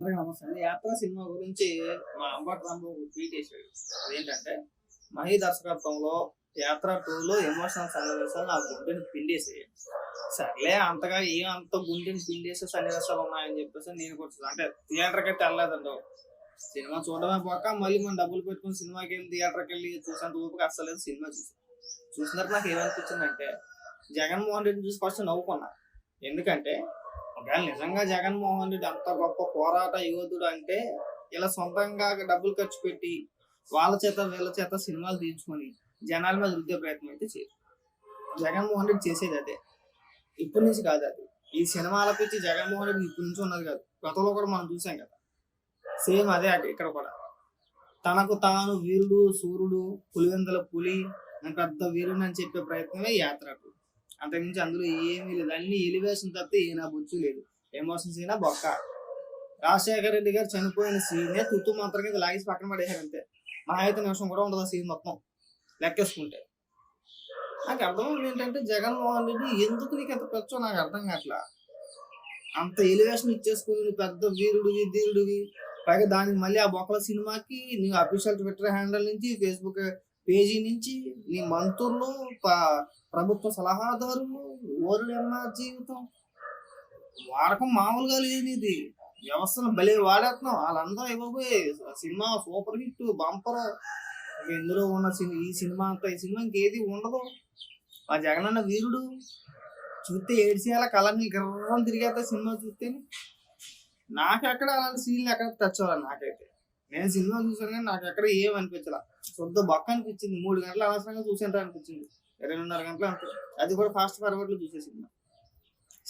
అందరికీ నమస్తే అండి. 'యాత్ర' సినిమా గురించి మా అంబటి రాంబాబు ఒక ట్వీట్ ఏసాడు. అదేంటంటే, మహి దర్శకత్వంలో 'యాత్ర 2లో ఎమోషనల్ సన్నివేశాలు నా గుండెని పిండేసాయి. సర్లే అంతగా అంత గుండెని పిండేసే సన్నివేశాలు ఉన్నాయని చెప్పేసి నేను కూడా అంటే థియేటర్‌కైతే ఎళ్ళలేదండి. సినిమా చూడడమే పోక మళ్ళీ మనం డబ్బులు పెట్టుకొని సినిమాకెళ్ళి థియేటర్‌కెళ్ళి చూసేంత ఓపిక అస్సలు లేదు. సినిమా చూసాను. చూసిన తర్వాత నాకేమనిపించిందంటే, జగన్మోహన్ రెడ్డిని చూసి ఫస్ట్ నవ్వుకున్నా. ఎందుకంటే ఒకవేళ నిజంగా జగన్మోహన్ రెడ్డి అంత గొప్ప పోరాట యోధుడు అంటే ఇలా సొంతంగా డబ్బులు ఖర్చు పెట్టి వాళ్ళ చేత వీళ్ళ చేత సినిమాలు తీయించుకొని జనాల మీద రుద్దే ప్రయత్నం అయితే చేయరు. జగన్మోహన్ రెడ్డి చేసేది అదే. ఇప్పటి నుంచి కాదు అది. ఈ సినిమాల పిచ్చి జగన్మోహన్ రెడ్డి ఇప్పటి నుంచి ఉన్నది కాదు. గతంలో కూడా మనం చూసాం కదా. సేమ్ అదే ఇక్కడ కూడా. తనకు తాను వీరుడు, సూర్యుడు, పులివెందుల పులి, నేను పెద్ద వీరుడు అని చెప్పే ప్రయత్నమే యాత్రకు. అంతకుమించి అందులో ఏమీ లేదు. అన్ని ఎలివేషన్ తప్పితే ఏ నా బొచ్చు లేదు. ఎమోషన్స్ అయినా బొక్క. రాజశేఖర రెడ్డి గారు చనిపోయిన సీనే తుత్తు మాత్రం కింద లాగేసి పక్కన పడేశారు అంతే. మహా అయితే నిమిషం కూడా ఉండదు ఆ సీన్ మొత్తం లెక్కేసుకుంటే. నాకు అర్థమైంది ఏంటంటే జగన్మోహన్ రెడ్డి ఎందుకు నీకు ఎంత పెచ్చో నాకు అర్థం కావట్లా. అంత ఎలివేషన్ ఇచ్చేసుకుని నువ్వు పెద్ద వీరుడివి, ధీరుడివి, పైగా దానికి మళ్ళీ ఆ బొక్కల సినిమాకి నీ అఫీషియల్ ట్విట్టర్ హ్యాండిల్ నుంచి, ఫేస్బుక్ పేజీ నుంచి, నీ మంత్రులు, ప్రభుత్వ సలహాదారులు, ఓరుడన్న జీవితం వాడకం మామూలుగా లేదు. ఇది వ్యవస్థను భలే వాడేస్తున్నాం. వాళ్ళందరూ అయిపోయి సినిమా సూపర్ హిట్ బంపర్. ఇందులో ఉన్న ఈ సినిమా అంతా ఈ సినిమా ఇంకేది ఉండదు. ఆ జగనన్న వీరుడు చూస్తే ఏడ్చేయాల కళ్ళని గిర్రం తిరిగేస్తా సినిమా చూస్తే. నాకెక్కడ అలాంటి సీన్లు ఎక్కడ టచ్ అవ్వాలి నాకైతే. నేను సినిమా చూసాను కానీ నాకు ఎక్కడ ఏం అనిపించలా. శుద్ధ బొక్క అనిపించింది. 3 గంటలు అనవసరంగా చూసేంత అనిపించింది. 2.5 గంటలు అంతే. అది కూడా ఫాస్ట్ ఫార్వర్డ్ లో చూసే సినిమా.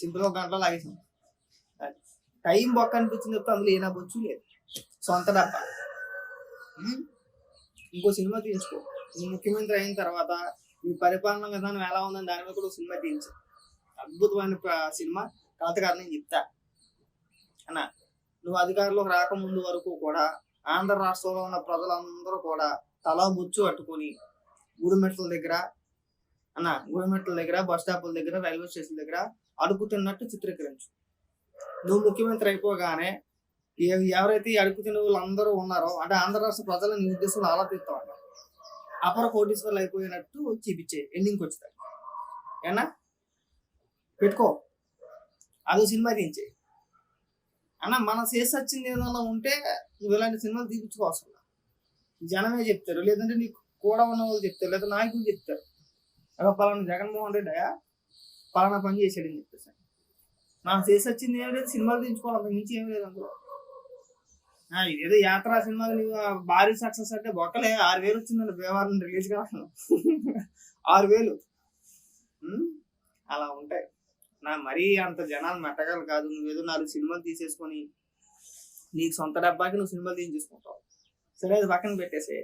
సింపుల్ గా 1 గంటలో లాగేసాం. టైం బొక్క అనిపించింది చెప్తే అందులో ఏనా బొచ్చు లేదు. సొంత డబ్బా. ఇంకో సినిమా తీయించుకో. నువ్వు ముఖ్యమంత్రి అయిన తర్వాత నీ పరిపాలన విధానం ఎలా ఉందని దాని మీద కూడా సినిమా తీయించు. అద్భుతమైన సినిమా కథ కాదు నేను చెప్తా అన్న. నువ్వు అధికారంలోకి రాకముందు వరకు కూడా ఆంధ్ర రాష్ట్రంలో ఉన్న ప్రజలందరూ కూడా తలా బొచ్చు పట్టుకొని గుడిమెట్ల దగ్గర బస్ స్టాపుల దగ్గర రైల్వే స్టేషన్ దగ్గర అడుగు తిన్నట్టు చిత్రీకరించు. నువ్వు ముఖ్యమంత్రి అయిపోగానే ఎవరైతే ఈ అడుగు తిన్న వాళ్ళందరూ ఉన్నారో అంటే ఆంధ్ర రాష్ట్ర ప్రజల నీ ఉద్దేశంలో అలా తీస్తా ఉన్నారు. అపర కోటీశ్వర్లు అయిపోయినట్టు చూపించే ఎండింగ్కి వచ్చుతాయి. ఏనా పెట్టుకో. అదో సినిమా తీయించే అన్న. మన చేసి వచ్చింది ఏదన్నా ఉంటే నువ్వు ఇలాంటి సినిమాలు తీపించుకోవాల్సిన జనమే చెప్తారు, లేదంటే నీకు కూడా ఉన్న వాళ్ళు చెప్తారు, లేదా నాయకులు చెప్తారు. పలానా జగన్మోహన్ రెడ్డి పలానా పని చేశాడని చెప్పేసి. నాకు చేసి వచ్చింది ఏం లేదు, సినిమాలు తీయించుకోవాలి, అంతకు మించి ఏం లేదు అందులో. ఏదో యాత్ర సినిమాలు నీవు భారీ సక్సెస్ అంటే బొక్కలే 6,000 వచ్చిందండి వ్యవహారం రిలీజ్ కావాలి. 6,000 అలా ఉంటాయి. మరీ అంత జనాలు మెట్టగలు కాదు. నువ్వేదో 4 సినిమాలు తీసేసుకొని నీకు సొంత డబ్బాకి నువ్వు సినిమాలు తీయించేసుకుంటావు. సరే అది పక్కన పెట్టేసి